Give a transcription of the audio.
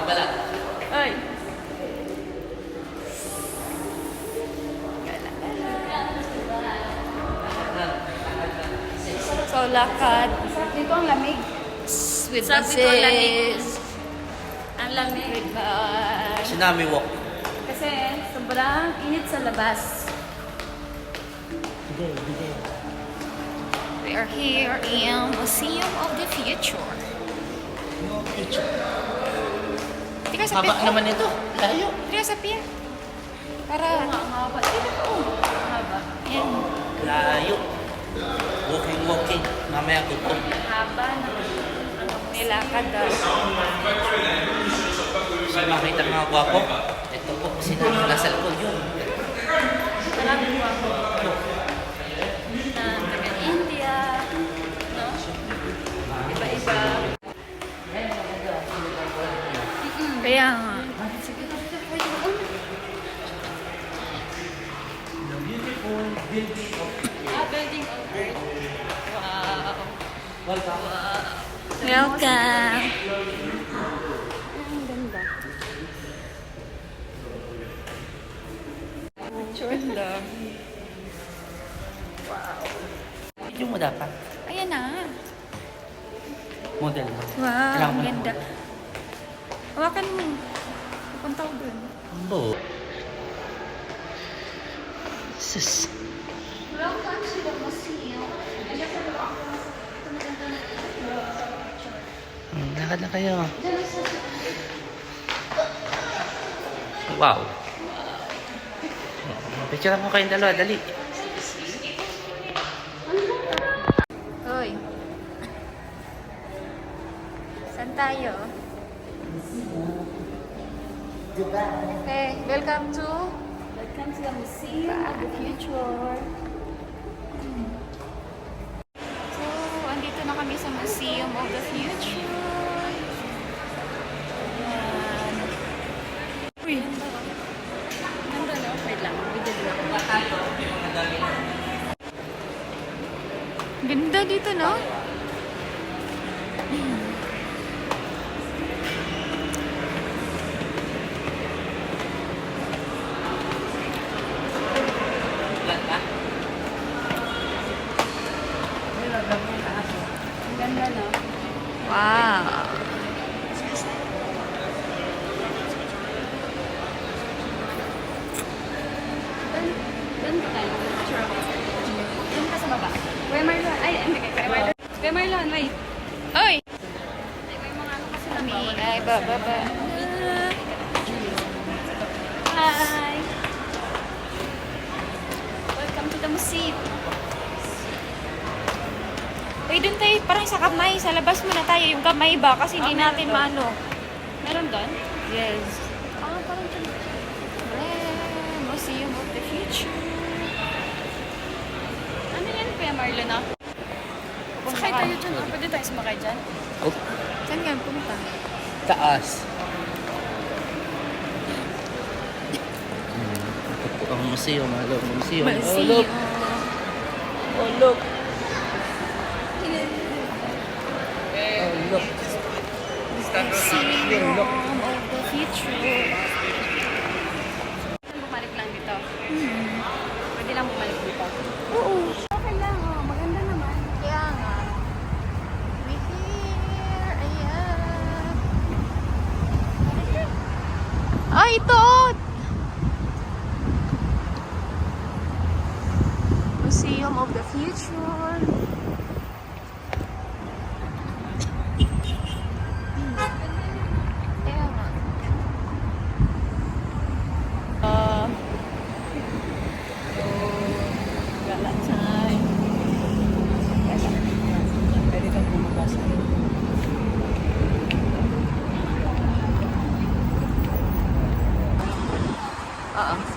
pala. Ay. So, lakad. Dito ang lamig. With Sarap dito ang lamig. buses. Ang lamig. Goodbye. Tsunami walk. Kasi sobrang init sa labas. We are here in Museum of the Future. Hindi ka sa Haba pier. naman ito. Layo. Hindi ka sa pier. Para, Ang haba. Dito po. Ang haba. yan. Layo. Walking. Mamaya gutom. Haba ng Nilakad daw. Gusto makita ng mga gwapo? Ito po, nasa likod yun. maraming wapo. Na taga-India. No? Iba-iba. Kaya nga. Building of Earth. Wow. Welcome. Welcome. Ang ganda. Chula. Video mo dapat. Ayan na. Model mo. Wow, Kailangan ang mo ganda. Hawakan mo. Pupunta ko dun. Bo. Sus. Welcome to the museum. Lakad na kayo. Wow. Picture mo kayong dalawa, dali. Hoy. Saan tayo? Okay, welcome to Welcome to the Museum of the Future. So, andito na kami sa Museum of the Future. Ayan. Uy. Ganda no? Wait lang. Video lang. Ganda dito, no? Ang ganda no? Wow. Ganda tayo. Picture ako. Doon ka sa baba. Kuya Marlon. Ay, hindi kay Kuya Marlon. Kuya Marlon, wait. Oy! May mga ano kasi na Kami bawal. ay bababa. Hi! Welcome to the museum. Uy, dun tayo parang sa kamay. Sa labas muna tayo yung kamay ba? Kasi hindi natin maano. Meron doon? Yes. Ah, parang dyan. Museum of the Future. Ano yan, Kuya Marlon ah? Sakay tayo dyan ah. Pwede tayo sumakay dyan? Oh, Saan nga pumunta? taas. Ito po ang museum. Hello, museum. Oh, Museum. look. Oh, look. Oh, look. Museum of the Future. Bumalik lang dito. Pwede lang bumalik dito. Oo. Okay lang oh. Maganda naman. Kaya nga. We're here. Ayan. Ay, ito! Museum of the Future. Kaya nga. Gala time. Pwede kang bumabas. Oo.